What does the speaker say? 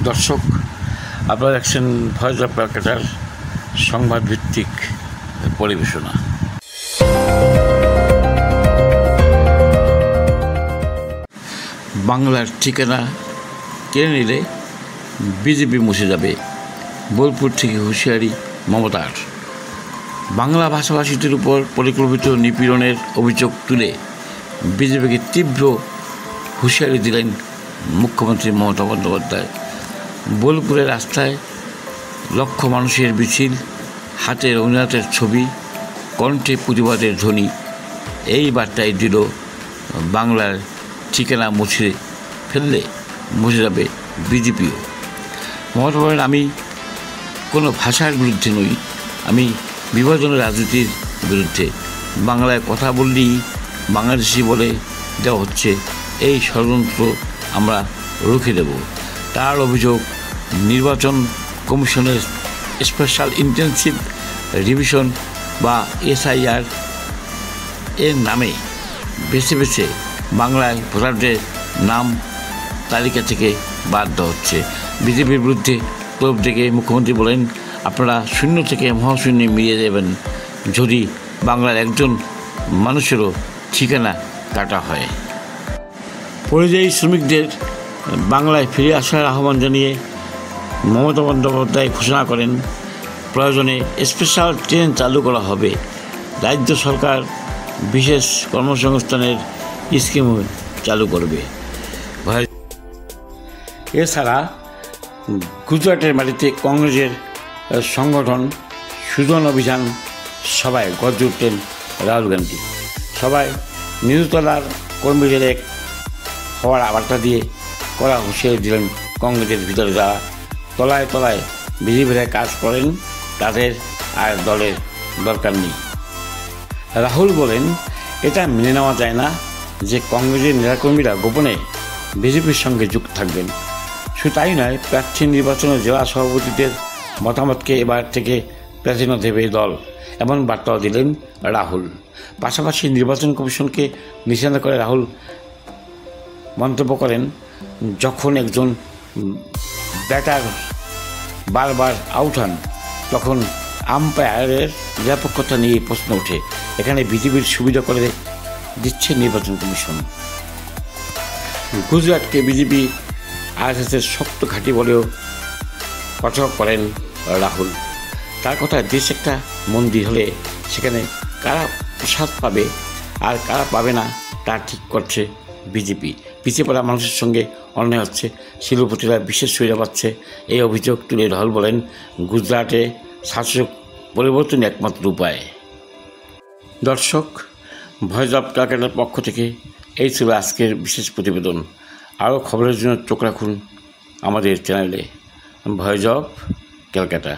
দর্শক, আপনারা দেখছেন ভয়েস অফ ক্যালকাটার সংবাদ ভিত্তিক পরিবেশনা। বাংলার ঠিকানা কেড়ে নিলে বিজেপি মুছে যাবে, বোলপুর থেকে হুঁশিয়ারি মমতার। বাংলা ভাষাভাষীদের উপর পরিকল্পিত নিপীড়নের অভিযোগ তুলে বিজেপিকে তীব্র হুঁশিয়ারি দিলেন মুখ্যমন্ত্রী মমতা বন্দ্যোপাধ্যায়। বোলপুরের রাস্তায় লক্ষ মানুষের মিছিল, হাতে রবীন্দ্রনাথের ছবি, কণ্ঠে প্রতিবাদের ধ্বনি, এই বার্তাই দিল বাংলার ঠিকানা মুছে ফেললে মুছে যাবে বিজেপিও। মমতা বলেন, আমি কোনো ভাষার বিরুদ্ধে নই, আমি বিভাজনের রাজনীতির বিরুদ্ধে। বাংলায় কথা বললেই বাংলাদেশি বলে দেওয়া হচ্ছে, এই ষড়যন্ত্র আমরা রুখে দেব। তার অভিযোগ, নির্বাচন কমিশনের স্পেশাল ইন্টেনসিভ রিভিশন বা SIR এর নামে বেছে বেছে বাংলায় ভোটারদের নাম তালিকা থেকে বাদ দেওয়া হচ্ছে। বিজেপির বিরুদ্ধে ক্ষোভ ডেকে মুখ্যমন্ত্রী বলেন, আপনারা শূন্য থেকে মহাশূন্যে মিলিয়ে দেবেন যদি বাংলার একজন মানুষেরও ঠিকানা কাটা হয়। পরিযায়ী শ্রমিকদের বাংলায় ফিরে আসার আহ্বান জানিয়ে মমতা বন্দ্যোপাধ্যায় ঘোষণা করেন, প্রয়োজনে স্পেশাল ট্রেন চালু করা হবে। রাজ্য সরকার বিশেষ কর্মসংস্থানের স্কিম চালু করবে। এছাড়া গুজরাটের মাটিতে কংগ্রেসের সংগঠন সুজন অভিযান সভায় গর্জে উঠলেন রাহুল গান্ধী। সবাই নিচুতলার কর্মীদের এক হওয়ার বার্তা দিয়ে কড়া হুঁশিয়ারি দিলেন কংগ্রেসের ভিতরে যারা তলায় তলায় বিজেপিরা কাজ করেন, তাদের আর দলের দরকার নেই। রাহুল বলেন, এটা মেনে নেওয়া যায় না যে কংগ্রেসের নেতাকর্মীরা গোপনে বিজেপির সঙ্গে যুক্ত থাকবেন। শুধু তাই নয়, প্রার্থী নির্বাচনে জেলা সভাপতিদের মতামতকে এবার থেকে প্রাধান্য দেবে দল, এমন বার্তাও দিলেন রাহুল। পাশাপাশি নির্বাচন কমিশনকে নিশানা করে রাহুল মন্তব্য করেন, যখন একজন ব্যাটার বারবার আউট হন তখন আম্পায়ারের নিরপেক্ষতা নিয়ে প্রশ্ন ওঠে। এখানে বিজেপির সুবিধা করে দিচ্ছে নির্বাচন কমিশন। গুজরাটকে বিজেপি RSSের শক্ত ঘাঁটি বলেও কটাক্ষ করেন রাহুল। তার কথা, দেশ একটা মন্দির হলে সেখানে কারা প্রসাদ পাবে আর কারা পাবে না তা ঠিক করছে বিজেপি। পিছিয়ে পড়া মানুষের সঙ্গে অন্যায় হচ্ছে, শিল্পপতিরা বিশেষ সুবিধা পাচ্ছে, এই অভিযোগ তুলে রাহুল বলেন, গুজরাটে শাসক পরিবর্তন একমাত্র উপায়। দর্শক, ভয়েস অফ ক্যালকাটার পক্ষ থেকে এই ছিল আজকের বিশেষ প্রতিবেদন। আরও খবরের জন্য চোখ রাখুন আমাদের চ্যানেলে ভয়েস অফ ক্যালকাটা।